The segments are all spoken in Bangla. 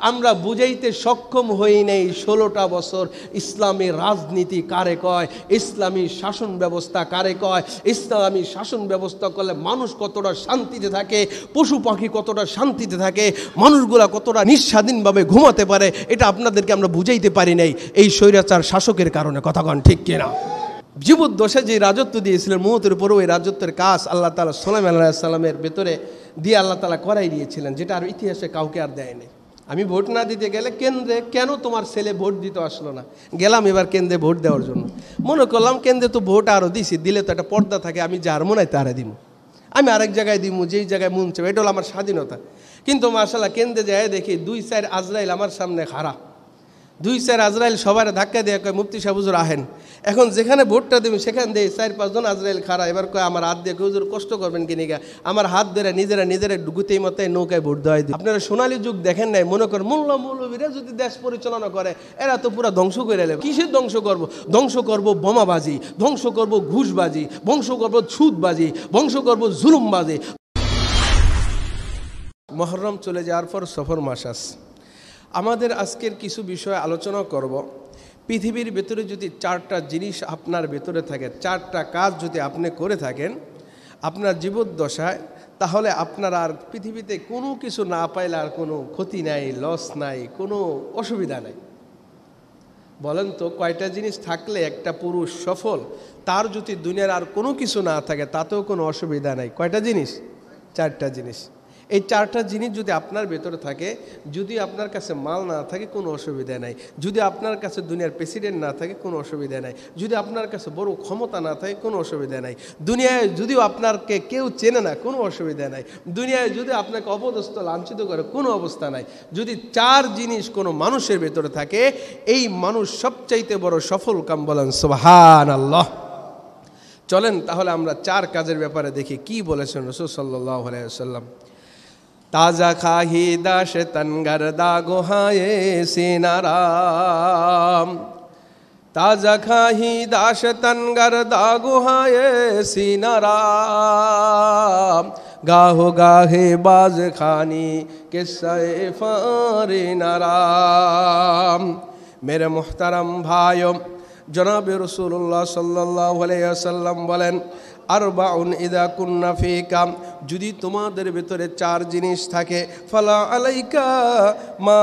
আমরা বুঝাইতে সক্ষম হই নাই 16টা বছর ইসলামী রাজনীতি কারে কয়, ইসলামী শাসন ব্যবস্থা কারে কয়, ইসলামী শাসন ব্যবস্থা করলে মানুষ কতটা শান্তিতে থাকে, পশু পাখি কতটা শান্তিতে থাকে, মানুষগুলা কতটা নিঃস্বাধীনভাবে ঘুমাতে পারে, এটা আপনাদেরকে আমরা বুঝাইতে পারি নাই এই স্বৈরাচার শাসকের কারণে। কথা কন ঠিক কিনা? জীবদ্দশায় যে রাজত্ব দিয়েছিলেন মুহূর্তের উপর, ওই রাজত্বের কাজ আল্লাহ তাআলা সুলাইমান আলাইহিস সালামের ভেতরে দিয়ে আল্লাহ তাআলা করাই দিয়েছিলেন, যেটা আর ইতিহাসে কাউকে আর দেয়নি। আমি ভোট না দিতে গেলে কেন্দ্রে কেন তোমার ছেলে ভোট দিতে আসলো না, গেলাম এবার কেন্দ্রে ভোট দেওয়ার জন্য, মনে করলাম কেন্দ্রে তো ভোট আরও দিছি, দিলে তো একটা পর্দা থাকে, আমি যার মনে হয় তারে দিব, আমি আরেক জায়গায় দিব, যেই জায়গায় মন চাবে, এটা হলো আমার স্বাধীনতা। কিন্তু মাশাআল্লাহ কেন্দ্রে যায় দেখি 2-4 আজরাইল আমার সামনে খাড়া, 2-4 আজরাইল সবার ধাক্কা দিয়ে কয় মুফতি সাহেব হুজুর আহেন। এখন যেখানে ভোটটা দেবে সেখানে দিয়ে 4-5 জন আজরাইল খাড়া, এবার কয় আমার হাত দিয়ে হুজুর কষ্ট করবেন কিনি গা, আমার হাত ধরে নিজেরা গুতেই মতায় নৌকায় ভোট দেওয়াই দিই। আপনারা সোনালী যুগ দেখেন নাই, মনে করেন মোল্লা মৌলবীরা যদি দেশ পরিচালনা করে এরা তো পুরো ধ্বংস করে নেবে। কিসের ধ্বংস করব? ধ্বংস করব বোমাবাজি, ধ্বংস করব ঘুষবাজি, ধ্বংস করব সুদবাজি, ধ্বংস করব জুলুমবাজি। মুহররম চলে যাওয়ার পর সফর মাস আসে। আমাদের আজকের কিছু বিষয় আলোচনা করব। পৃথিবীর ভেতরে যদি 4টা জিনিস আপনার ভেতরে থাকে, 4টা কাজ যদি আপনি করে থাকেন আপনার জীবদ্দশায়, তাহলে আপনার আর পৃথিবীতে কোনো কিছু না পাইলে আর কোনো ক্ষতি নাই, লস নাই, কোনো অসুবিধা নাই। বলেন তো কয়টা জিনিস থাকলে একটা পুরুষ সফল, তার যদি দুনিয়ার আর কোনো কিছু না থাকে তাতেও কোনো অসুবিধা নাই? কয়টা জিনিস? 4টা জিনিস। এই 4টা জিনিস যদি আপনার ভেতরে থাকে, যদি আপনার কাছে মাল না থাকে কোনো অসুবিধা নাই, যদি আপনার কাছে দুনিয়ার প্রেসিডেন্ট না থাকে কোনো অসুবিধা নাই, যদি আপনার কাছে বড় ক্ষমতা না থাকে কোনো অসুবিধা নাই, দুনিয়ায় যদিও আপনাকে কেউ চেনে না কোনো অসুবিধা নাই, দুনিয়ায় যদি আপনাকে অপদস্থ লাঞ্ছিত করে কোনো অবস্থা নাই, যদি 4 জিনিস কোনো মানুষের ভেতরে থাকে এই মানুষ সবচাইতে বড় সফল কাম। বলেন সুবহানাল্লাহ। চলেন তাহলে আমরা 4 কাজের ব্যাপারে দেখি কি বলেছেন রাসূল সাল্লাল্লাহু আলাইহি ওয়াসাল্লাম। ताज़ा खाही दाश तनगर दागो हाये सीनाराम, ताज़ा खाही दाश तनगर दागो हाये सीनाराम, गाहो गाहे बाज खानी किस्से फारे नाराम। मेरे मुहतरम भाइयों, जनाब रसूलुल्लाह सल्लल्लाहु अलैहि वसल्लम बोलेन আরবাউন ইদা কুন্না ফিকা, যদি তোমাদের ভিতরে 4 জিনিস থাকে, ফালা আলাইকা মা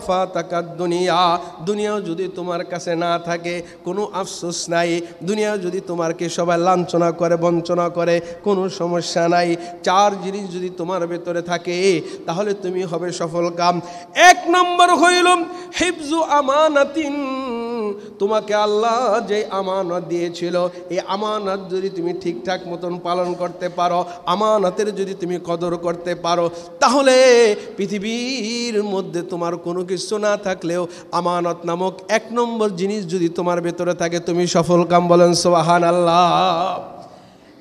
ফাতাকা দুনিয়া, দুনিয়া যদি তোমার কাছে না থাকে কোনো আফসোস নাই, দুনিয়া যদি তোমাকে সবাই লাঞ্ছনা করে বঞ্চনা করে কোনো সমস্যা নাই। 4 জিনিস যদি তোমার ভিতরে থাকে তাহলে তুমি হবে সফল কাম। 1 নম্বর হইল হিফজু আমানাতিন, তোমাকে আল্লাহ যে আমানত দিয়েছিল এই আমানত যদি তুমি ঠিকঠাক মতন পালন করতে পারো, আমানতের যদি তুমি কদর করতে পারো, তাহলে পৃথিবীর মধ্যে তোমার কোনো কিছু না থাকলেও আমানত নামক 1 নম্বর জিনিস যদি তোমার ভেতরে থাকে তুমি সফল কাম। বলেন সুবহানাল্লাহ।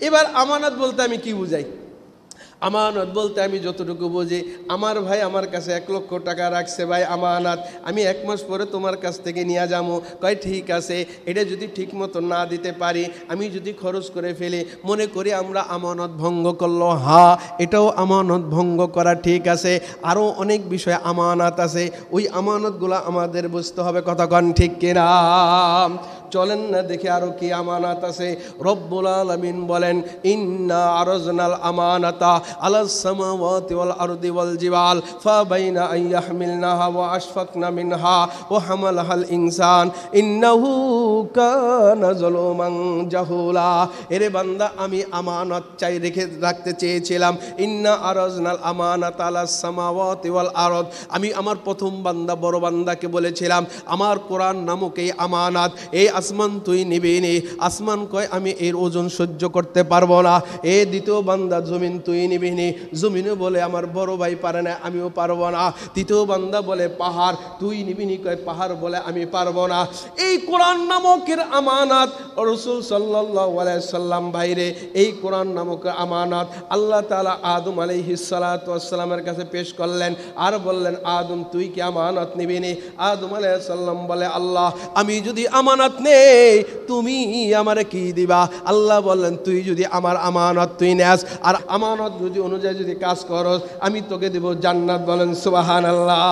এবার আমানত বলতে আমি কি বুঝাই? আমানত বলতে আমি যতটুকু বুঝি, আমার ভাই আমার কাছে 1 লক্ষ টাকা রাখছে, ভাই আমানত, আমি 1 মাস পরে তোমার কাছ থেকে নিয়ে যাবো। কয় ঠিক আছে, এটা যদি ঠিক মতো না দিতে পারি, আমি যদি খরচ করে ফেলি, মনে করি আমরা আমানত ভঙ্গ করলো, হ্যাঁ এটাও আমানত ভঙ্গ করা ঠিক আছে। আরও অনেক বিষয় আমানত আছে, ওই আমানতগুলো আমাদের বুঝতে হবে। কথা কন ঠিক কিনা? চলেন না দেখে আরো কি আমানত আছে। রব্বুল আলামিন বলেন ইন্না আরজনাল আমানাতা আলাস সামাওয়াতি ওয়াল আরদি ওয়াল জিবাল ফাবাইনা আন ইয়াহমিলনাহা ওয়া আশফাকনা মিনহা ওয়া হামালাহাল ইনসান ইন্নাহু কানা যালুমান জাহুলা। এরে বান্দা, আমি আমানত রাখতে চেয়েছিলাম। ইন্না আরজনাল আমানাতা আলাস সামাওয়াতি ওয়াল আরদ, আমি আমার প্রথম বান্দা বড় বান্দাকে বলেছিলাম আমার কোরআন নামক এই আমানত, এই আসমান তুই নিবি নি। আসমান কয় আমি এর ওজন সহ্য করতে পারবো না। এ দ্বিতীয় বান্দা জমিন তুই নিবি নি। জমিনে বলে আমার বড় ভাই পারে না, আমিও পারবো না। তৃতীয় বান্দা বলে পাহাড় তুই নিবি নি, কয় পাহাড় বলে আমি পারবো না। এই কোরআন নামকের আমানত রাসূল সাল্লাল্লাহু আলাইহি সাল্লাম বাইরে এই কোরআন নামক আমানত আল্লাহ তাআলা আদম আলাইহিস সালাতু ওয়াস সালামের কাছে পেশ করলেন আর বললেন আদম তুই কি আমানত নিবি নি? আদম আলাইহিস সালাম বলে আল্লাহ আমি যদি আমানত নেই নেই, তুমি আমারে কি দিবা? আল্লাহ বললেন, তুই যদি আমার আমানত তুই নেস আর আমানত যদি অনুযায়ী যদি কাজ করস, আমি তোকে দেব জান্নাত। বলেন সুবহানাল্লাহ।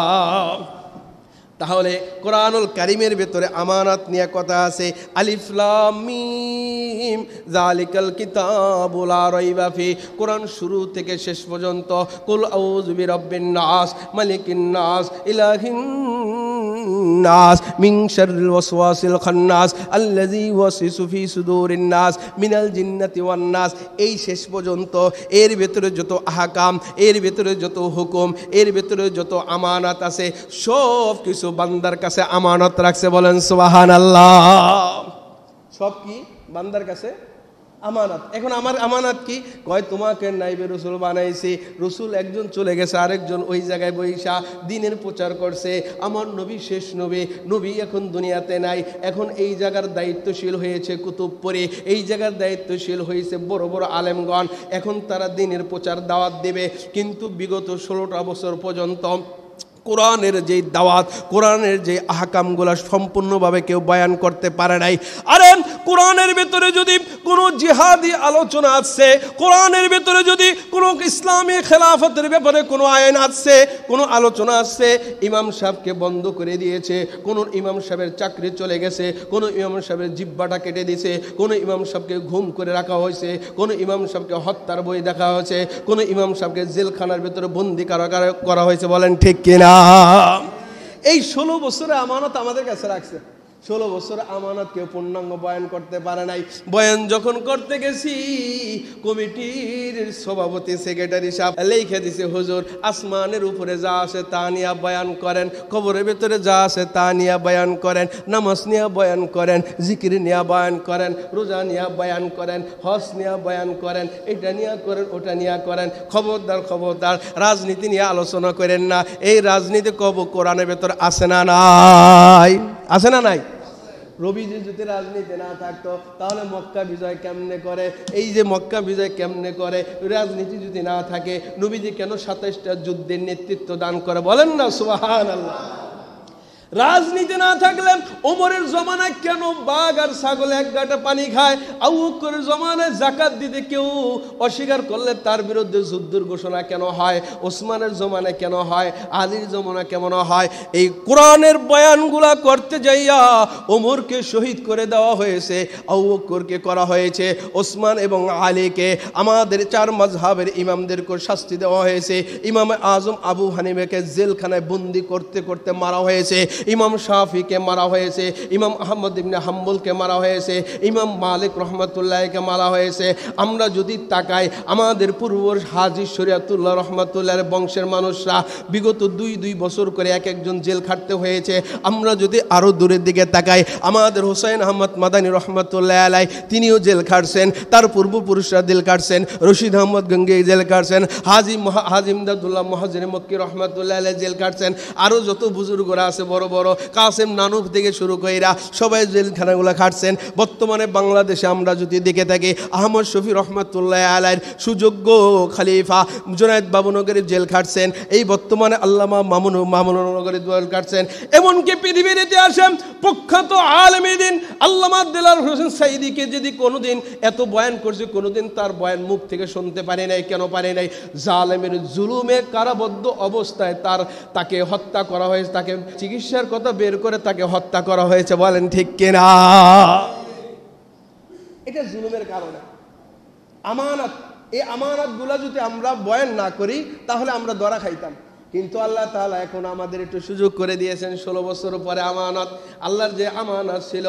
তাহলে কোরআনুল কারীমের ভেতরে আমানত নিয়ে কথা আছে। আলিফ লাম মিম যালিকাল কিতাবু লা রাইবা ফি। কোরআন শুরু থেকে শেষ পর্যন্ত কুল আউযু বিরাব্বিন নাস মালিকিন নাস ইলাহিন নাস মিন শাররিল ওয়াসওয়াসিল খান্নাস আল্লাযী ইউওয়াসওয়িসু ফি সুদুরিন নাস মিনাল জিন্নাতি ওয়ান নাস। এই শেষ পর্যন্ত এর ভেতরে যত আহকাম, এর ভেতরে যত হুকুম, এর ভেতরে যত আমানত আছে, সব কিছু বান্দার কাছে আমানত রাখছে। বলেন সুবহানাল্লাহ। সব কি বান্দার কাছে আমানত। এখন আমার আমানত কি? কয় তোমাকে নাইবে রসুল বানাইছি। রসুল একজন চলে গেছে, আরেকজন ওই জায়গায় বৈশা দিনের প্রচার করছে। আমার নবী শেষ নবী, নবী এখন দুনিয়াতে নাই। এখন এই জায়গার দায়িত্বশীল হয়েছে কুতুবপুরে, এই জায়গার দায়িত্বশীল হয়েছে বড় বড় আলেমগণ। এখন তারা দিনের প্রচার দাওয়াত দেবে। কিন্তু বিগত 16টা বছর পর্যন্ত কোরআনের যে দাওয়াত, কোরআনের যে আহকামগুলা সম্পূর্ণভাবে কেউ বয়ান করতে পারে নাই। আরে কোরআনের ভেতরে যদি কোনো জিহাদি আলোচনা আছে, কোরআনের ভেতরে যদি কোনো ইসলামী খেলাফতের ব্যাপারে কোনো আইন আছে, কোনো আলোচনা আছে, ইমাম সাহেবকে বন্ধ করে দিয়েছে, কোনো ইমাম সাহেবের চাকরি চলে গেছে, কোনো ইমাম সাহেবের জিহ্বাটা কেটে দিয়েছে, কোনো ইমাম সাহেবকে ঘুম করে রাখা হয়েছে, কোনো ইমাম সাহেবকে হত্যার বই দেখা হয়েছে, কোনো ইমাম সাহেবকে জেলখানার ভেতরে বন্দি করা হয়েছে। বলেন ঠিক কিনা? এই 16 বছরে আমানত আমাদের কাছে রাখছে। 16 বছর আমানত কেউ পূর্ণাঙ্গ বয়ান করতে পারে নাই। বয়ান যখন করতে গেছি, কমিটির সভাপতি সেক্রেটারি সাহেব লিখে দিছে, হুজুর আসমানের উপরে যা আছে তা নিয়ে বয়ান করেন, কবরের ভেতরে যা আছে তা নিয়ে বয়ান করেন, নামাজ নিয়ে বয়ান করেন, জিকির নিয়ে বয়ান করেন, রোজা নিয়ে বয়ান করেন, হজ নিয়ে বয়ান করেন, এটা নিয়ে করেন, ওটা নিয়ে করেন। খবরদার খবরদার, রাজনীতি নিয়ে আলোচনা করেন না। এই রাজনীতি কোরআনের ভেতর আছে না নাই? আছে না নাই? রবিজি যদি রাজনীতি না থাকতো তাহলে মক্কা বিজয় কেমনে করে? এই যে মক্কা বিজয় কেমনে করে? রাজনীতি যদি না থাকে, নবীজি কেন 27টা যুদ্ধের নেতৃত্ব দান করে? বলেন না সুবহানাল্লাহ। রাজনীতি না থাকলে ওমরের জমানায় কেন বাঘ আর ছাগল এক গাঁটা পানি খায়? আবু বকরের জমানায় যাকাত দিতে কেউ অস্বীকার করলে তার বিরুদ্ধে যুদ্ধের ঘোষণা কেন হয়? ওসমানের জমানায় কেন হয়? আলীর জমানায় কেমন হয়? এই কোরআনের বয়ানগুলা করতে যাইয়া ওমরকে শহীদ করে দেওয়া হয়েছে, আবু বকরকে করা হয়েছে, ওসমান এবং আলীকে, আমাদের 4 মাযহাবের ইমামদেরকে শাস্তি দেওয়া হয়েছে। ইমাম আজম আবু হানিফাকে জেলখানায় বন্দি করতে করতে মারা হয়েছে, ইমাম শাফিকে মারা হয়েছে, ইমাম আহমদ ইবনে হাম্বলকে মারা হয়েছে, ইমাম মালিক রহমতুল্লাহকে মারা হয়েছে। আমরা যদি তাকাই, আমাদের পূর্বর হাজী শরিয়াতুল্লাহ রহমতুল্লাহের বংশের মানুষরা বিগত 2 বছর করে এক একজন জেল খাটতে হয়েছে। আমরা যদি আরও দূরের দিকে তাকাই, আমাদের হোসেন আহমদ মাদানী রহমতুল্লাহ আলাই, তিনিও জেল খাটছেন, তার পূর্বপুরুষরা জেল খাটছেন, রশিদ আহমদ গঙ্গে জেল খাটছেন, হাজি ইমদাদুল্লাহ মুহাজির মক্কি রহমতুল্লাহ আলাই জেল খাটছেন, আরও যত বুজুর্গরা আছে বড় বড়, কাসেম নানুফ থেকে শুরু কইরা সবাই জেলখানাগুলো খাটছেন। বর্তমানে বাংলাদেশে আমরা যদি দেখে থাকি, আহমদ শফি রহমতুল্লাহ আলাইর সুযোগ্য খলিফা জুনায়েদ বাবুনগরী জেল খাটছেন, এই বর্তমানে আল্লামা মামুনুনগরী জেল খাটছেন। এমনকি পৃথিবীর ইতিহাসে প্রখ্যাত আলেমে দ্বীন আল্লামা দেলাওয়ার হোসেন সাঈদীকে যদি কোনোদিন এত বয়ান করছে, কোনোদিন তার বয়ান মুখ থেকে শুনতে পারে নাই। কেন পারে নাই? জালেমের জুলুমে কারাবদ্ধ অবস্থায় তাকে হত্যা করা হয়েছে, তাকে চিকিৎসার কথা বের করে তাকে হত্যা করা হয়েছে। বলেন ঠিক কিনা? এটা জুলুমের কারণে। আমানত, এই আমানতগুলো যদি আমরা বয়ান না করি তাহলে আমরা ধরা খাইতাম। কিন্তু আল্লাহ তাআলা এখন আমাদের একটু সুযোগ করে দিয়েছেন। 16 বছর পরে আমানত, আল্লাহর যে আমানত ছিল,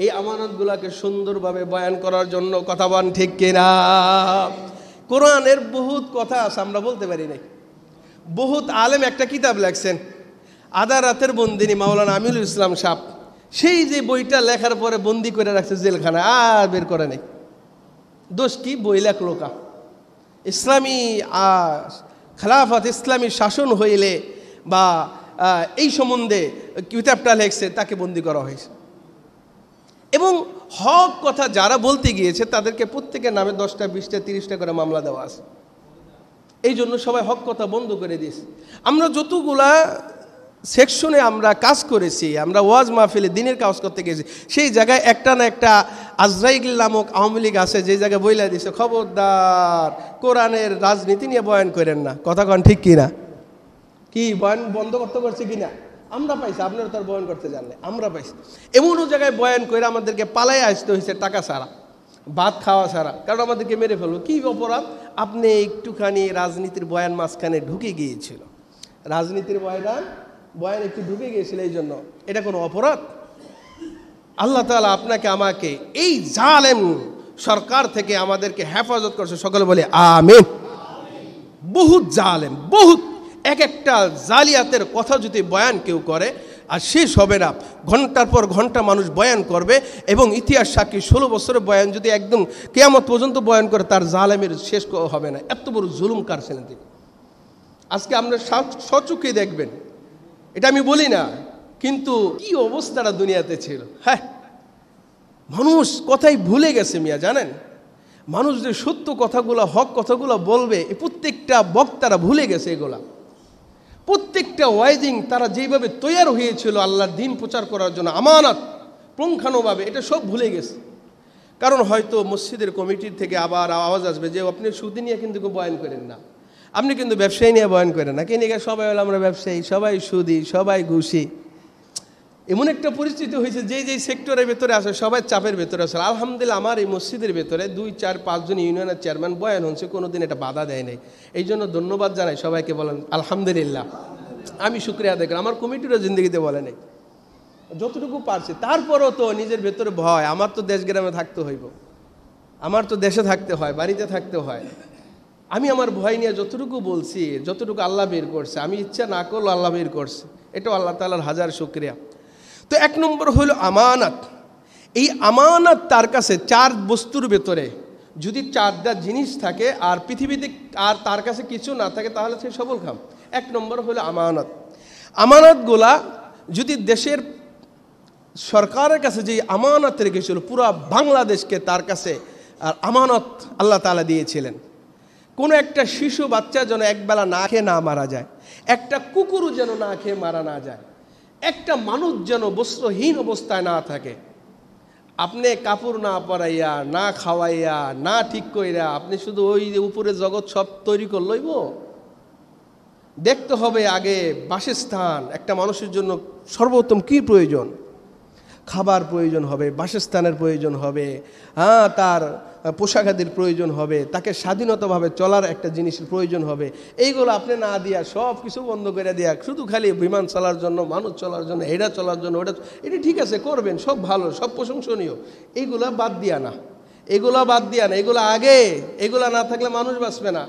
এই আমানতগুলোকে সুন্দরভাবে বয়ান করার জন্য। কথা বলেন ঠিক কিনা? কোরআনের বহুত কথা আছে আমরা বলতে পারি নাই। বহুত আলেম একটা কিতাব লেখছেন, আধা রাতের বন্দিনী, মাওলানা আমিনুল ইসলাম সাহেব, সেই যে বইটা লেখার পরে বন্দি করে রাখছে জেলখানায়, আর বের করে নেই। দোষ কি? বই লেখলো কা? ইসলামী খেলাফত, ইসলামী শাসন হইলে বা এই সম্বন্ধে কিতাবটা লেখছে, তাকে বন্দি করা হয়েছে। এবং হক কথা যারা বলতে গিয়েছে তাদেরকে প্রত্যেকের নামে 10টা 20টা 30টা করে মামলা দেওয়া আছে। এই জন্য সবাই হক কথা বন্ধ করে দিয়েছে। আমরা যতগুলা সেকশনে আমরা কাজ করেছি, আমরা ওয়াজ মাহফিলে দিনের কাজ করতে গেছি, সেই জায়গায় একটা না একটা আজরাইল নামক আওয়ামী লীগ আছে, যে জায়গায় বইলা দিছে খবরদার কোরআনের রাজনীতি নিয়ে বয়ান করেন না। কথা কন ঠিক কিনা? কি বয়ান বন্ধ করতে পারছে কিনা? আমরা পাইছি, আপনারা তার বয়ান করতে জানলে আমরা পাইছি। এমনও জায়গায় বয়ান করে আমাদেরকে পালাই আসতে হয়েছে টাকা ছাড়া, ভাত খাওয়া ছাড়া, কারণ আমাদেরকে মেরে ফেলবো। কি অপরাধ? আপনি একটুখানি রাজনীতির বয়ান মাঝখানে ঢুকে গিয়েছিল, রাজনীতির বয়ান একটু ঢুকে গিয়েছিল, এই জন্য এটা কোনো অপরাধ? আল্লাহ তাআলা আপনাকে আমাকে এই জালেম সরকার থেকে আমাদেরকে হেফাজত করছে, সকলে বলে আমিন। বহুত জালেম, বহুত এক একটা জালিয়াতের কথা যদি বয়ান কেউ করে আর শেষ হবে না, ঘন্টার পর ঘন্টা মানুষ বয়ান করবে, এবং ইতিহাস সাক্ষী 16 বছরের বয়ান যদি একদম কিয়ামত পর্যন্ত বয়ান করে, তার জালেমের শেষ হবে না। এত বড় জুলুম কারছিলেন তিনি। আজকে আমরা সচক্ষে দেখবেন, এটা আমি বলি না, কিন্তু কি অবস্থাটা দুনিয়াতে ছিল। হ্যাঁ, মানুষ কথাই ভুলে গেছে মিয়া, জানেন? মানুষ যে সত্য কথাগুলো, হক কথাগুলো বলবে, এই প্রত্যেকটা বক্তারা ভুলে গেছে এগুলা। প্রত্যেকটা ওয়াইজিং তারা যেভাবে তৈয়ার হয়েছিল আল্লাহর দিন প্রচার করার জন্য, আমানত পুঙ্খানুভাবে, এটা সব ভুলে গেছে। কারণ হয়তো মসজিদের কমিটির থেকে আবার আওয়াজ আসবে যে আপনি সুদ নিয়ে কিন্তু বয়ান করেন না, আপনি কিন্তু ব্যবসায়ী নিয়ে বয়ান করেন না। কিনে সবাই হলো আমরা ব্যবসায়ী, সবাই সুদি, সবাই ঘুষি। এমন একটা পরিস্থিতি হয়েছে, যেই সেক্টরের ভেতরে আছে সবাই চাপের ভেতরে আছে। আলহামদুলিল্লাহ আমার এই মসজিদের ভেতরে 2, 4, 5 জন ইউনিয়নের চেয়ারম্যান বয়ান হচ্ছে, কোনোদিন এটা বাধা দেয় নাই। এই জন্য ধন্যবাদ জানাই সবাইকে, বলেন আলহামদুলিল্লাহ। আমি শুকরিয়া আদায় করি, আমার কমিটিরও জিন্দগিতে বলে নেই, যতটুকু পারছে। তারপরও তো নিজের ভেতরে ভয়, আমার তো দেশ গ্রামে থাকতে হইব, আমার তো দেশে থাকতে হয়, বাড়িতে থাকতে হয়। আমি আমার ভয় নিয়ে যতটুকু বলছি, যতটুকু আল্লাহ বের করছে, আমি ইচ্ছা না করলো আল্লাহ বের করছে, এটাও আল্লাহ তাআলার হাজার শুকরিয়া। তো 1 নম্বর হলো আমানত। এই আমানত তার কাছে 4 বস্তুর ভেতরে যদি 4টা জিনিস থাকে আর পৃথিবীতে আর তার কাছে কিছু না থাকে, তাহলে সে সবল খাম। 1 নম্বর হলো আমানত। আমানতগুলা যদি দেশের সরকারের কাছে যে আমানত রেখেছিল, পুরো বাংলাদেশকে তার কাছে আর আমানত আল্লাহ তাআলা দিয়েছিলেন। কোনো একটা শিশু বাচ্চা যেন একবেলা না খেয়ে না মারা যায়, একটা কুকুরও যেন না খেয়ে মারা না যায়, একটা মানুষ যেন বস্ত্রহীন অবস্থায় না থাকে। আপনি কাপড় না পরাইয়া, না খাওয়াইয়া, না ঠিক কইরা আপনি শুধু ওই উপরে জগৎ সব তৈরি করে লইব? দেখতে হবে আগে বাসস্থান। একটা মানুষের জন্য সর্বোত্তম কি প্রয়োজন? খাবার প্রয়োজন হবে, বাসস্থানের প্রয়োজন হবে, হ্যাঁ, তার পোশাকাদির প্রয়োজন হবে, তাকে স্বাধীনতাভাবে চলার একটা জিনিসের প্রয়োজন হবে। এইগুলো আপনি না দিয়া সব কিছু বন্ধ করে দিয়া শুধু খালি বিমান চলার জন্য, মানুষ চলার জন্য, এটা চলার জন্য, ওটা, এটা ঠিক আছে করবেন, সব ভালো, সব প্রশংসনীয়। এইগুলা বাদ দিয়া না, এগুলা বাদ দিয়া না, এগুলো আগে। এগুলা না থাকলে মানুষ বাঁচবে না,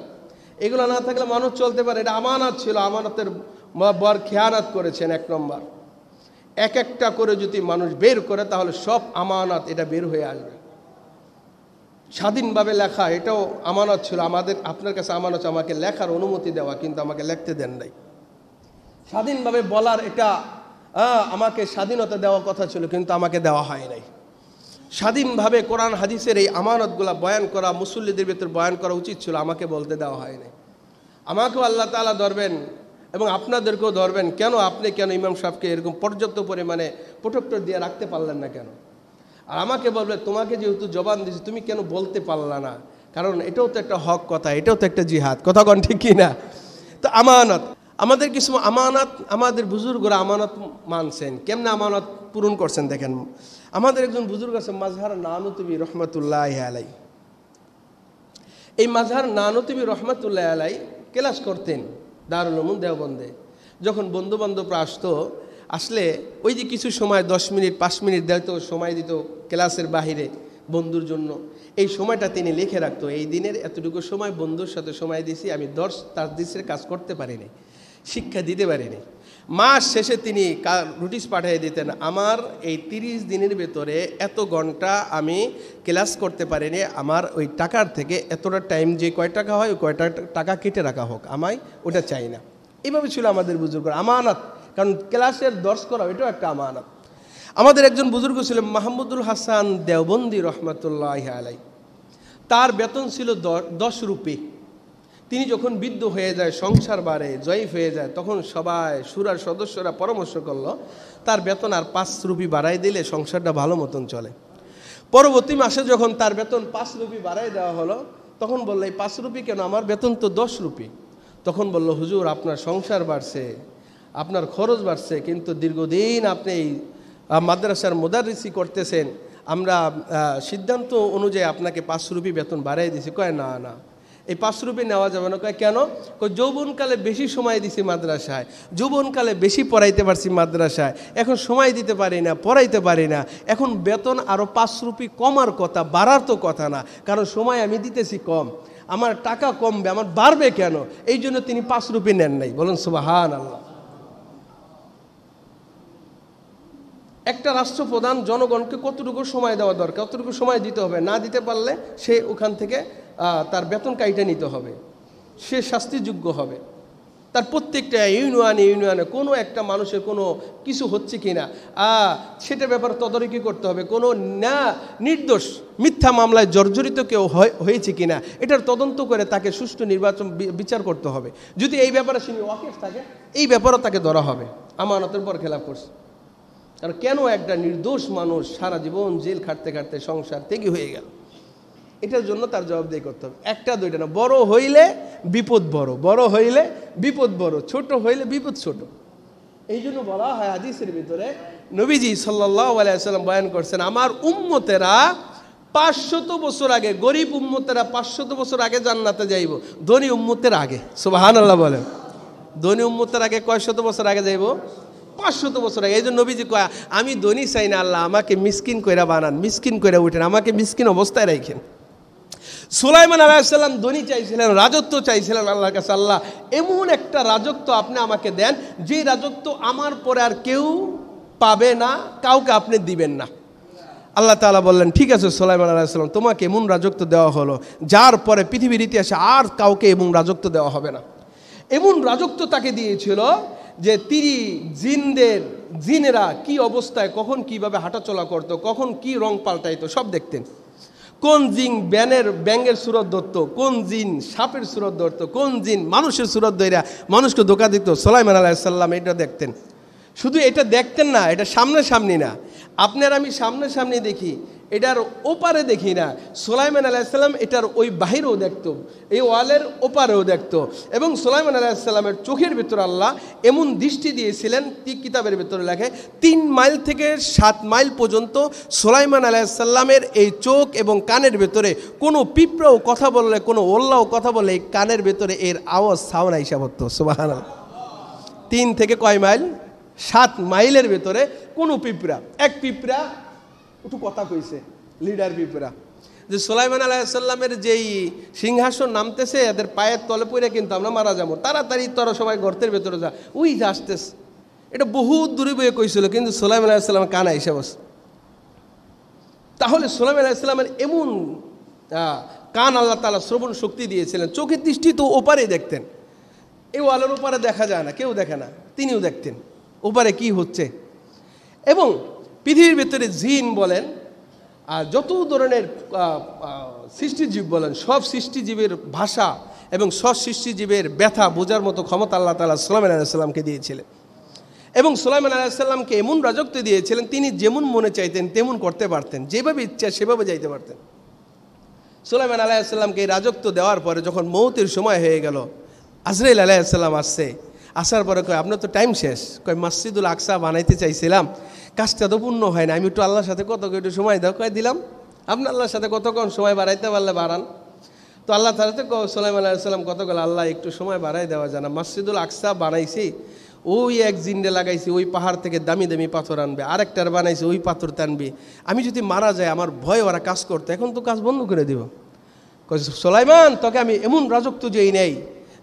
এগুলো না থাকলে মানুষ চলতে পারে। এটা আমানত ছিল, আমানতের বড় খেয়ানত করেছেন। 1 নম্বর, এক একটা করে যদি মানুষ বের করে তাহলে সব আমানত এটা বের হয়ে আসবে। স্বাধীনভাবে লেখা, এটাও আমানত ছিল। আপনার কাছে আমানত আমাকে লেখার অনুমতি দেওয়া, কিন্তু আমাকে লিখতে দেন নাই। স্বাধীনভাবে বলার, এটা আমাকে স্বাধীনতা দেওয়ার কথা ছিল, কিন্তু আমাকে দেওয়া হয় নাই। স্বাধীনভাবে কোরআন হাদিসের এই আমানতগুলা বয়ান করা, মুসল্লিদের ভিতর বয়ান করা উচিত ছিল, আমাকে বলতে দেওয়া হয় নাই। আমাকেও আল্লাহ তাআলা ধরবেন এবং আপনাদেরকেও ধরবেন। আপনি কেন ইমাম সাহেবকে এরকম পর্যাপ্ত পরিমাণে প্রোটেক্টর দিয়ে রাখতে পারলেন না কেন? আর আমাকে বলবে তোমাকে যেহেতু জবান দিয়েছি তুমি কেন বলতে পারলা না? কারণ এটাও তো একটা হক কথা, এটাও তো একটা জিহাদ। কথা কন ঠিক কি না? তো আমানত, আমাদের কিছু আমানত, আমাদের বুজুর্গরা আমানত মানছেন। কেমনে আমানত পূরণ করছেন দেখেন। আমাদের একজন বুজুর্গ আছে মাজহার নানুতুবি রহমতুল্লাহ আলাই। এই মাজহার নানুতুবি রহমতুল্লাহ আলাই ক্লাস করতেন দারুল উলুম দেওবন্দে। যখন বন্ধু বান্ধবরা আসলে ওই যে কিছু সময় 10 মিনিট 5 মিনিট দিত, সময় দিত ক্লাসের বাহিরে বন্ধুর জন্য। এই সময়টা তিনি লিখে রাখতো, এই দিনের এতটুকু সময় বন্ধুর সাথে সময় দিয়েছি, আমি দর্শ তাসদিসের কাজ করতে পারিনি, শিক্ষা দিতে পারিনি। মাস শেষে তিনি নোটিশ পাঠিয়ে দিতেন, আমার এই 30 দিনের ভেতরে এত ঘন্টা আমি ক্লাস করতে পারিনি, আমার ওই টাকার থেকে এতটা টাইম যে কয় টাকা হয় ওই কয়টা টাকা কেটে রাখা হোক, আমায় ওটা চাই না। এইভাবে ছিল আমাদের বুজুর্গ আমানত। কারণ ক্লাসের দর্শ করা এটাও একটা আমানত। আমাদের একজন বুজুর্গ ছিলেন মাহমুদুল হাসান দেওবন্দি রহমতুল্লাহ আলাই। তার বেতন ছিল 10 রুপি। তিনি যখন বৃদ্ধ হয়ে যায়, সংসার বাড়ে, জয়ীফ হয়ে যায়, তখন সবাই সুরার সদস্যরা পরামর্শ করলো তার বেতন আর 5 রুপি বাড়াই দিলে সংসারটা ভালো মতন চলে। পরবর্তী মাসে যখন তার বেতন 5 রুপি বাড়াই দেওয়া হলো, তখন বললো এই 5 রুপি কেন, আমার বেতন তো 10 রুপি। তখন বলল, হুজুর আপনার সংসার বাড়ছে, আপনার খরচ বাড়ছে, কিন্তু দীর্ঘদিন আপনি এই মাদ্রাসার মুদাররিসি করতেছেন, আমরা সিদ্ধান্ত অনুযায়ী আপনাকে 5 রুপি বেতন বাড়াই দিয়েছি। কয় না না, এই 5 রুপি নেওয়া যাবে না। কয় কেন? কয় যৌবনকালে বেশি সময় দিছি মাদ্রাসায়, যৌবনকালে বেশি পড়াইতে পারছি মাদ্রাসায়, এখন সময় দিতে পারি না, পড়াইতে পারি না, এখন বেতন আরও 5 রুপি কমার কথা, বাড়ার তো কথা না, কারণ সময় আমি দিতেছি কম, আমার টাকা কমবে, আমার বাড়বে কেন? এই জন্য তিনি 5 রুপি নেন নাই। বলুন সুবহানাল্লাহ। একটা রাষ্ট্রপ্রধান জনগণকে কতটুকু সময় দেওয়া দরকার, কতটুকু সময় দিতে হবে, না দিতে পারলে সে ওখান থেকে তার বেতন কাইটে নিতে হবে, সে শাস্তিযোগ্য হবে। তার প্রত্যেকটা ইউনিয়নে কোনো একটা মানুষের কোনো কিছু হচ্ছে কি না সেটা ব্যাপারে তদারকি করতে হবে, কোনো না নির্দোষ মিথ্যা মামলায় জর্জরিত কেউ হয়েছে কিনা এটার তদন্ত করে তাকে সুষ্ঠু নির্বাচন বিচার করতে হবে। যদি এই ব্যাপারে সে ওয়াকিফ থাকে, এই ব্যাপারেও তাকে ধরা হবে আমানতের পর খেলাপ করছে। আর কেন একটা নির্দোষ মানুষ সারা জীবন জেল খাটতে খাটতে সংসার ত্যাগী হয়ে গেল, এটার জন্য তার জবাবদিহি করতে হবে। একটা দুইটা না, বড় হইলে বিপদ বড়, বড় হইলে বিপদ বড়, ছোট হইলে বিপদ ছোট। এই জন্য বলা হয় হাদিসের ভিতরে, নবীজি সাল্লাল্লাহু আলাইহি ওয়াসাল্লাম বয়ান করছেন, আমার উম্মতেরা 500 বছর আগে, গরিব উম্মতেরা 500 বছর আগে জান্নাতে যাইব, ধনী উম্মতের আগে। সুবহানাল্লাহ বলেন। ধনী উম্মতের আগে কয় শত বছর আগে যাইব? 500 বছর আগে। এই জন্য নবীজি কয়, আমি ধনী চাই না, আল্লাহ আমাকে মিসকিন কইরা বানান, মিসকিন কইরা উঠেন, আমাকে মিসকিন অবস্থায় রাখেন। সুলাইমান আলাইহিস সালাম ধনী চাইছিলেন, রাজত্ব চাইছিলেন আল্লাহর কাছে, আল্লাহ এমন একটা রাজত্ব আপনি আমাকে দেন যে রাজত্ব আমার পরে আর কেউ পাবে না, কাউকে আপনি দিবেন না। আল্লাহ তাআলা বললেন, ঠিক আছে সুলাইমান আলাইহিস সালাম, তোমাকে এমন রাজত্ব দেওয়া হলো যার পরে পৃথিবীর ইতিহাসে আর কাউকে এমন রাজত্ব দেওয়া হবে না। এমন রাজত্ব তাকে দিয়েছিল যে তিনি জিনেরা কি অবস্থায় কখন কিভাবে হাঁটাচলা করতো, কখন কি রং পাল্টাইতো সব দেখতেন। কোন জিন ব্যাঙের সুরত ধরতো, কোন জিন সাপের সুরত ধরতো, কোন জিন মানুষের সুরত ধইরা মানুষকে ধোঁকা দিত, সুলাইমান আলাইহিস সালাম এটা দেখতেন। শুধু এটা দেখতেন না, এটা সামনাসামনি না, আপনার আমি সামনাসামনি দেখি, এটার ওপারে দেখি না। সুলাইমান আলাইহিস সালাম এটার ওই বাহিরেও দেখতো, এই ওয়ালের ওপারেও দেখতো। এবং সুলাইমান আলাইহিস সালামের চোখের ভিতর আল্লাহ এমন দৃষ্টি দিয়েছিলেন, কিতাবের ভিতরে লেখে 3 মাইল থেকে 7 মাইল পর্যন্ত সুলাইমান আলাইহিস সালামের এই চোখ এবং কানের ভেতরে কোনো পিঁপড়াও কথা বললে, কোনো ওল্লাও কথা বললে এই কানের ভেতরে এর আওয়াজ সাউন্ড আইসা পড়তো। সুবহানাল্লাহ। 3 থেকে কয় মাইল? 7 মাইলের ভেতরে কোনো পিঁপড়া, এক পিঁপড়া একটু কথা কইছে, লিডার পিঁপড়া, যে সুলাইমান আলাইহিস সালামের যেই সিংহাসন নামতেছে এদের পায়ের তলে পড়ে কিন্তু আমরা মারা যাবো, তাড়াতাড়ি তোরা সবাই গর্তের ভেতরে যা, ওই যে আসতেছে। এটা বহুত দূরে বয়ে কইছিল, কিন্তু সুলাইমান আলাইহিস সালাম কানা এসে বসে। তাহলে সুলাইমান আলাইহিস সালামের এমন কান আল্লাহ তাআলা শ্রবণ শক্তি দিয়েছিলেন, চোখের দৃষ্টি তো ওপারেই দেখতেন। এই ওয়ালের ওপারে দেখা যায় না, কেউ দেখে না, তিনিও দেখতেন ওপারে কি হচ্ছে। এবং পৃথিবীর ভেতরে জিন বলেন আর যত ধরনের সৃষ্টিজীব বলেন, সব সৃষ্টিজীবের ভাষা এবং সব সৃষ্টিজীবের ব্যথা বোঝার মতো ক্ষমতা আল্লাহ তাআলা সুলাইমান আলাইহিস সালামকে দিয়েছিলেন। এবং সুলাইমান আলাইহিস সালামকে এমন রাজত্ব দিয়েছিলেন, তিনি যেমন মনে চাইতেন তেমন করতে পারতেন, যেভাবে ইচ্ছা সেভাবে যাইতে পারতেন। সুলাইমান আলাইহিস সালামকে এই রাজত্ব দেওয়ার পরে যখন মৌতের সময় হয়ে গেল, আজরাইল আলাইহিস সালাম আসছে, আসার পরে কয়, আপনার তো টাইম শেষ, কয় মসজিদুল আকসা বানাইতে চাইছিলাম, কাজটা তো পূর্ণ হয় না, আমি একটু আল্লাহর সাথে কত একটু সময় দাও, কয় দিলাম। আপনি আল্লাহর সাথে কতক্ষণ সময় বাড়াইতে পারলে বাড়ান। তো আল্লাহ তাআলা তো সুলাইমান আলাইহিস সালাম কত গেল, আল্লাহ একটু সময় বাড়াই দেওয়া যায় না, মসজিদুল আকসা বানাইছি, ওই এক জিন্ডে লাগাইছি, ওই পাহাড় থেকে দামি দামি পাথর আনবে, আরেকটার বানাইছি ওই পাথর টানবে, আমি যদি মারা যায় আমার ভয় ওরা কাজ করতে, এখন তো কাজ বন্ধ করে দিব। কয় সুলাইমান, তোকে আমি এমন রাজত্ব যেই নেই,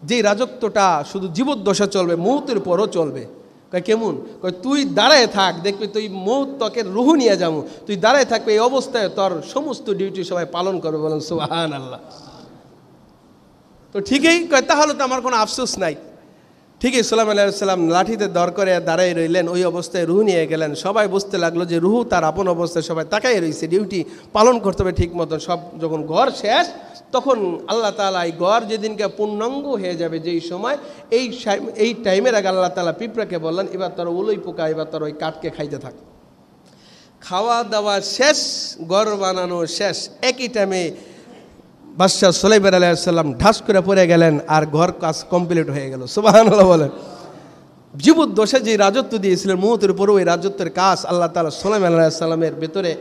যে রাজত্বটা শুধু জীবদ্দশা চলবে, মৌতের পরও চলবে। কয় কেমন? কয় তুই দাঁড়ায় থাক, দেখবি তুই মৌত তোকে রুহু নিয়ে যাবো, তুই দাঁড়ায় থাকবে, এই অবস্থায় তোর সমস্ত ডিউটি সবাই পালন করবে। বলেন সুবহানাল্লাহ। তো ঠিকই কয়, তাহলে তো আমার কোনো আফসোস নাই। ঠিকই সুলাইমান আলাইহিস সালাম লাঠিতে দর করে দাঁড়াই রইলেন, ওই অবস্থায় রুহু নিয়ে গেলেন। সবাই বুঝতে লাগলো যে রুহু তার আপন অবস্থায় সবাই তাকাই রয়েছে, ডিউটি পালন করতে হবে ঠিক মতো। সব যখন ঘর শেষ, তখন আল্লাহ তাআলা এই গড় যেদিনকে পূর্ণাঙ্গ হয়ে যাবে, যেই সময় এই টাইমের আগে আল্লাহ তাআলা পিঁপড়াকে বললেন, এবার তার ওলই পোকা, এবার তার ওই কাঠকে খাইতে থাক। খাওয়া দাওয়া শেষ, গড় বানানো শেষ। একই টাইমে বাদশাহ সুলাইমান আলাইহিস সালাম ঢাস করে পড়ে গেলেন, আর ঘর কাজ কমপ্লিট হয়ে গেল। সুবহানাল্লাহ বলেন। জীবদ্দশায় যে রাজত্ব দিয়েছিলেন মুহূর্তের পরে, ওই রাজত্বের কাজ আল্লাহ তাআলা সুলাইমান আলাইহিস সালামের ভেতরে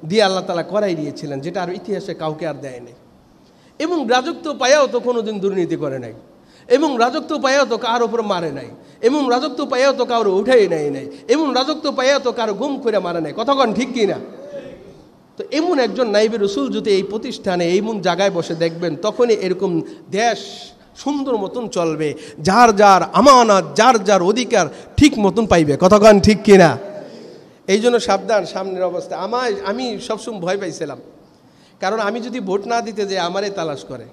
দিয়ে আল্লাহ তাআলা করাই দিয়েছিলেন, যেটা আর ইতিহাসে কাউকে আর দেয়নি। এবং রাজত্ব পায়াও তো কোনোদিন দুর্নীতি করে নাই, এবং রাজত্ব পায়াও তো কারোর উপর মারে নাই, এবং রাজত্ব পায়াও তো কারো উঠাই নাই, এবং রাজত্ব পায়াও তো কারো গুম করে মারে নাই। কথা কন ঠিক কিনা? তো এমন একজন নাইবে রাসূল যদি এই প্রতিষ্ঠানে এমন জায়গায় বসে দেখবেন, তখনই এরকম দেশ সুন্দর মতন চলবে, যার যার আমানত, যার যার অধিকার ঠিক মতন পাইবে। কথা কন ঠিক কিনা? এই জন্য সাবধান সামনের অবস্থা। আমি সবসময় ভয় পাইছিলাম, কারণ আমি যদি ভোট না দিতে যাই আমারে তালাশ করে।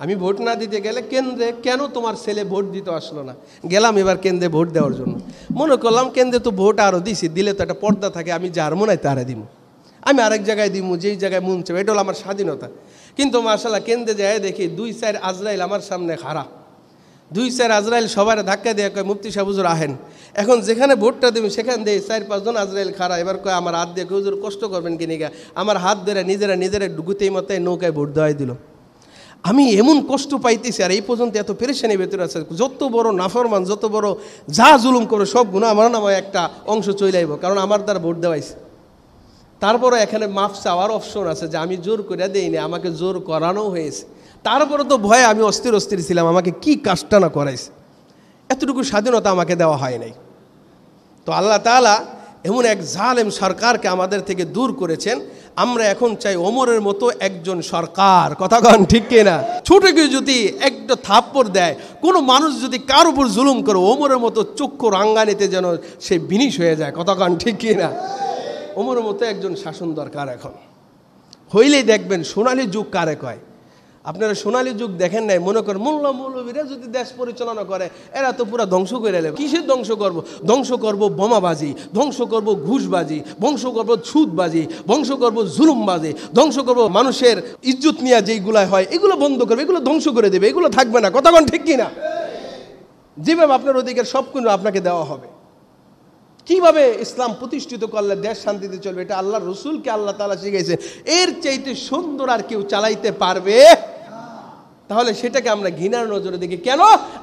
আমি ভোট না দিতে গেলে কেন্দ্রে, কেন তোমার ছেলে ভোট দিতে আসলো না, গেলাম এবার কেন্দ্রে ভোট দেওয়ার জন্য। মনে করলাম কেন্দ্রে তো ভোট আরও দিছি, দিলে তো একটা পর্দা থাকে, আমি যার মনে হয় তারে দিব, আমি আরেক জায়গায় দিব, যেই জায়গায় মন চাবে, এটা হলো আমার স্বাধীনতা। কিন্তু মাশাআল্লাহ কেন্দ্রে যায় দেখি 2-4 আজরাইল আমার সামনে খাড়া, 2-4 আজরাইল সবার ধাক্কা দিয়ে কয়, মুফতি সাহেব হুজুর আহেন। এখন যেখানে ভোটটা দেবেন সেখান দিয়ে 4-5 জন আজরাইল খাড়া। এবার কয় আমার হাত দিয়ে, হুজুর কষ্ট করবেন কিনি গা, আমার হাত ধরে নিজেরা ডুগুতেই মতো নৌকায় ভোট দেওয়াই দিল। আমি এমন কষ্ট পাইতেছি, আর এই পর্যন্ত এত পেরেশানি ভেতরে আছে। যত বড় নাফরমান, যত বড় যা জুলুম করে সব গুনাহ আমার নামে একটা অংশ চলে আইব, কারণ আমার দ্বারা ভোট দেওয়াইছে। তারপরে এখানে মাফ চাওয়ার অপশন আছে, যে আমি জোর করে দেইনি, আমাকে জোর করানো হয়েছে। তারপরে তো ভয়ে আমি অস্থির ছিলাম, আমাকে কি কাজটা না করাইছে, এতটুকু স্বাধীনতা আমাকে দেওয়া হয় নাই। তো আল্লাহ তাআলা এমন এক জালেম সরকারকে আমাদের থেকে দূর করেছেন। আমরা এখন চাই ওমরের মতো একজন সরকার। কথা কন ঠিক কিনা? ছোট কেউ যদি একটা থাপ্পড় দেয়, কোনো মানুষ যদি কার উপর জুলুম করে, ওমরের মতো চক্ষু রাঙ্গানিতে যেন সে বিনিশ হয়ে যায়। কথা কন ঠিক কিনা? ওমরের মতো একজন শাসন দরকার এখন। হইলেই দেখবেন সোনালী যুগ কারে কয়। আপনারা সোনালী যুগ দেখেন নাই, মনে করেন মোল্লা মৌলবীরা যদি দেশ পরিচালনা করে, এরা তো পুরো ধ্বংস করে নেবে। কিসের ধ্বংস করব? ধ্বংস করব বোমাবাজি, ধ্বংস করব ঘুষবাজি, ধ্বংস করব সুদবাজি, ধ্বংস করব জুলুমবাজি, ধ্বংস করব মানুষের ইজ্জত নিয়ে যেইগুলো হয় এগুলো বন্ধ করবে, এগুলো ধ্বংস করে দেবে, এগুলো থাকবে না। কথা কোন ঠিক কিনা? যেভাবে আপনার অধিকার সব কিছু আপনাকে দেওয়া হবে। কিভাবে ইসলাম প্রতিষ্ঠিত করলে দেশ শান্তিতে চলবে, এটা আল্লাহর রাসূলকে আল্লাহ তাআলা শিখিয়েছেন। এর চাইতে সুন্দর আর কেউ চালাইতে পারবে? তাহলে সেটাকে আমরা ঘৃণার নজরে দেখি। কেন?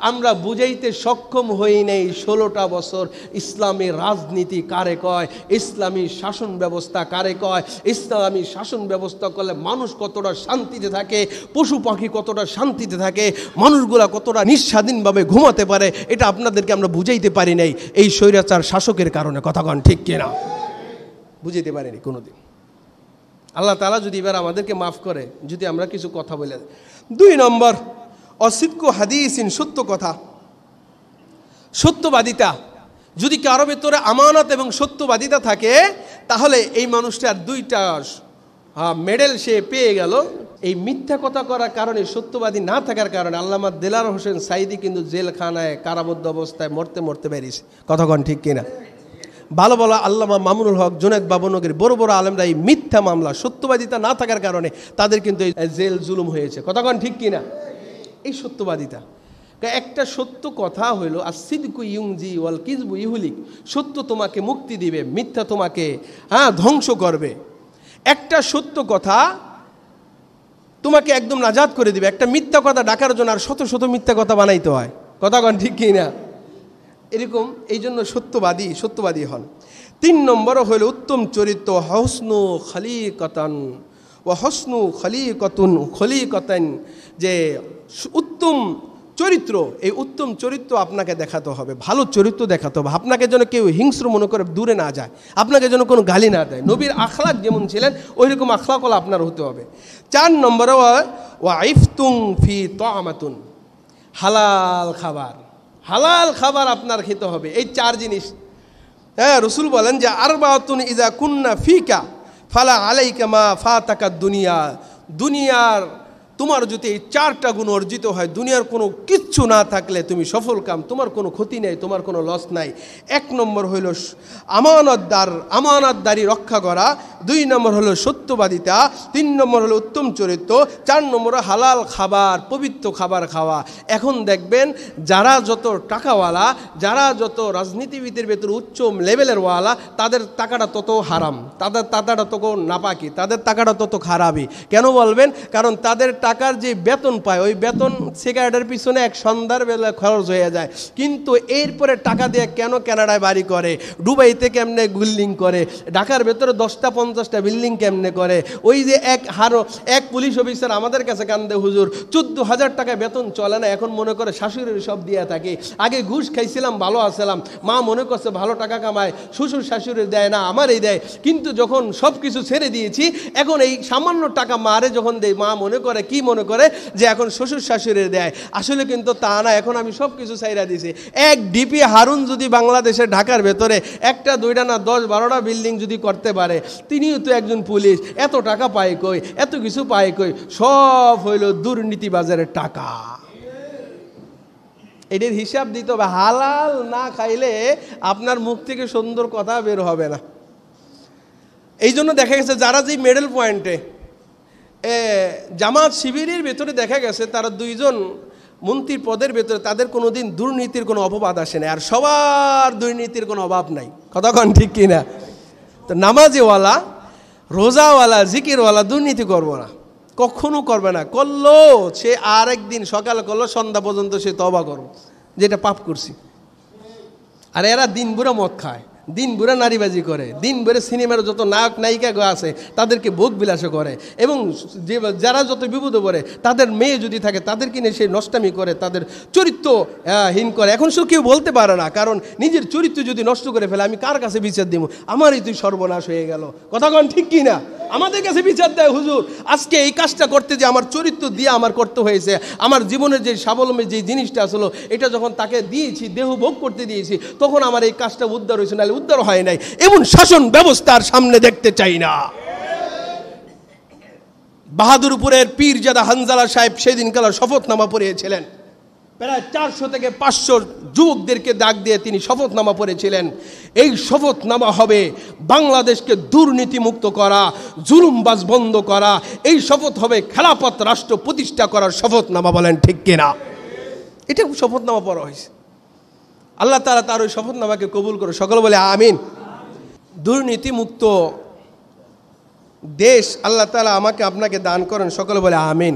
আমরা বুঝাইতে সক্ষম হই নাই 16টা বছর ইসলামী রাজনীতি কারে কয়, ইসলামী শাসন ব্যবস্থা কারে কয়, ইসলামী শাসন ব্যবস্থা করলে মানুষ কতটা শান্তিতে থাকে, পশু পাখি কতটা শান্তিতে থাকে, মানুষগুলা কতটা নিঃস্বাধীনভাবে ঘুমাতে পারে, এটা আপনাদেরকে আমরা বুঝাইতে পারি নাই এই স্বৈরাচার শাসকের কারণে। কথা কন ঠিক কিনা? বুঝাইতে পারিনি কোনোদিন। আল্লাহ তাআলা যদি এবার আমাদেরকে মাফ করে, যদি আমরা কিছু কথা বলে। 2 নম্বর, অসিদ্ক হাদিসিন, সত্য কথা, সত্যবাদিতা। যদি কারো ভেতরে আমানত এবং সত্যবাদিতা থাকে, তাহলে এই মানুষটার 2টা মেডেল সে পেয়ে গেল। এই মিথ্যা কথা করার কারণে, সত্যবাদী না থাকার কারণে আল্লামা দেলার হোসেন সাইদি কিন্তু জেলখানায় কারাবদ্ধ অবস্থায় মরতে বেরিয়েছে। কথা কন ঠিক কিনা? ভালো ভালো আল্লামা মামুনুল হক, জুনায়েদ বাবনগরী, বড় বড় আলেমরা এই মিথ্যা মামলা, সত্যবাদিতা না থাকার কারণে তাদের কিন্তু এই জেল জুলুম হয়েছে। কথা কন ঠিক কিনা? এই সত্যবাদিতা। একটা সত্য কথা হইল আসিদকু ইউনজি ওয়াল কিযবু ইহলিক, সত্য তোমাকে মুক্তি দিবে, মিথ্যা তোমাকে ধ্বংস করবে। একটা সত্য কথা তোমাকে একদম নাজাত করে দিবে। একটা মিথ্যা কথা ডাকার জন্য আর শত শত মিথ্যা কথা বানাইতে হয়। কথা কন ঠিক কিনা? এরকম, এই জন্য সত্যবাদী হন। 3 নম্বর হইল উত্তম চরিত্র, হসনু খলিকতান ও হসনু খলিকতান, যে উত্তম চরিত্র, এই উত্তম চরিত্র আপনাকে দেখাতে হবে, ভালো চরিত্র দেখাতে হবে। আপনাকে যেন কেউ হিংস্র মনে করে দূরে না যায়, আপনাকে যেন কোনো গালি না দেয়। নবীর আখলাক যেমন ছিলেন ওই রকম আখলাকওয়ালা আপনার হতে হবে। 4 নম্বরে ওয়াইফতুন ফি তামাতুন, হালাল খাবার আপনার খেতে হবে। এই 4 জিনিস রাসূল বলেন যে আরবাতুন ইজা কুন্না ফিকা ফালা আলাইকা মা ফাতাকা দুনিয়ার তোমার যদি এই 4টা গুণ অর্জিত হয়, দুনিয়ার কোনো কিচ্ছু না থাকলে তুমি সফল কাম, তোমার কোনো ক্ষতি নেই, তোমার কোনো লস নাই। 1 নম্বর হইল আমানতদারি রক্ষা করা, 2 নম্বর হলো সত্যবাদিতা, 3 নম্বর হলো উত্তম চরিত্র, 4 নম্বর হালাল খাবার, পবিত্র খাবার খাওয়া। এখন দেখবেন যারা যত টাকাওয়ালা, যারা যত রাজনীতিবিদের ভেতর উচ্চ লেভেলের ওয়ালা, তাদের টাকাটা তত হারাম, তাদের টাকাটা তত নাপাকি, তাদের টাকাটা তত খারাপই। কেন বলবেন? কারণ তাদের টাকার যে বেতন পায়, ওই বেতন সিগারেটের পিছনে এক সন্ধ্যার বেলা খরচ হয়ে যায়। কিন্তু এরপরে টাকা দিয়ে কেন কানাডায় বাড়ি করে, দুবাইতে কেমনে বিল্ডিং করে, ঢাকার ভেতরে 10টা 50টা বিল্ডিং কেমনে করে। ওই যে এক পুলিশ অফিসার আমাদের কাছে কান্দে, হুজুর 14,000 টাকা বেতন চলে না, এখন মনে করে শাশুড়ির সব দিয়ে থাকে। আগে ঘুষ খাইছিলাম, ভালো আছিলাম, মা মনে করছে ভালো টাকা কামায়, শ্বশুর শাশুড়ি দেয় না, আমারই দেয়। কিন্তু যখন সব কিছু ছেড়ে দিয়েছি, এখন এই সামান্য টাকা মারে যখন দেয়, মা মনে করে কি মনে করে যে এখন শ্বশুর শাশুড়ি দেয়। আসলে কিন্তু তা না, এখন আমি সব কিছু ছাইরা দিছি। এক ডিপি হারুন যদি বাংলাদেশের ঢাকার ভেতরে 1টা 2টা না 10-12টা বিল্ডিং যদি করতে পারে, তিনিও তো একজন পুলিশ, এত টাকা পায় কই, এত কিছু পায় কই? সব হইল দুর্নীতিবাজারের টাকা। এটার হিসাব দিতে হবে। হালাল না খাইলে আপনার মুখ থেকে সুন্দর কথা বের হবে না। এই জন্য দেখা গেছে যারা যে মেডেল পয়েন্টে জামাত শিবিরের ভেতরে দেখা গেছে তারা 2 জন মন্ত্রীর পদের ভেতরে, তাদের কোনোদিন দুর্নীতির কোনো অপবাদ আসে না, আর সবার দুর্নীতির কোনো অভাব নাই। কতক্ষণ ঠিক কিনা? তো নামাজিওয়ালা, রোজাওয়ালা, জিকিরওয়ালা দুর্নীতি করবো না, কখনো করবে না। করলো সে আরেকদিন সকালে করলো, সন্ধ্যা পর্যন্ত সে তওবা করো যেটা পাপ করছি। আর এরা দিন ভরে মদ খায়, দিন ভরে নারীবাজি করে, দিন ভরে সিনেমার যত নায়ক নায়িকা আছে তাদেরকে ভোগ বিলাসে করে, এবং যারা যত বিপদে পড়ে তাদের মেয়ে যদি থাকে তাদেরকে নিয়ে সে নষ্টামি করে, তাদের চরিত্রহীন করে। এখন সে কেউ বলতে পারে না, কারণ নিজের চরিত্র যদি নষ্ট করে ফেলে আমি কার কাছে বিচার দিব? আমারই তুই সর্বনাশ হয়ে গেল। কথা কন ঠিক কি না? আমাদের কাছে বিচার দেয়, হুজুর আজকে এই কাজটা করতে যে আমার চরিত্র দিয়ে আমার করতে হয়েছে, আমার জীবনের যে স্বাবলম্বী যে জিনিসটা আসলো, এটা যখন তাকে দিয়েছি, দেহ ভোগ করতে দিয়েছি, তখন আমার এই কাজটা উদ্ধার হয়েছে, নাহলে উদ্ধার হয় নাই। এমন শাসন ব্যবস্থার সামনে দেখতে চাই না। বাহাদুরপুরের পীরজাদা হানজালা সাহেব সেদিন কাল শপথনামা পড়িয়েছিলেন। প্রায় 400 থেকে 500 যুবকদেরকে ডাক দিয়ে তিনি শপথনামা পড়েছিলেন। এই শপথনামা হবে বাংলাদেশকে দুর্নীতিমুক্ত করা, জুলুমবাজ বন্ধ করা। এই শপথ হবে খেলাফত রাষ্ট্র প্রতিষ্ঠা করার শপথনামা। বলেন ঠিক কিনা? এটা শপথনামা পড়া হয়েছে। আল্লাহ তাআলা তার ওই শপথনামাকে কবুল করে। সকলে বলে আমিন। দুর্নীতিমুক্ত দেশ আল্লাহ তাআলা আমাকে আপনাকে দান করেন। সকলে বলে আমিন।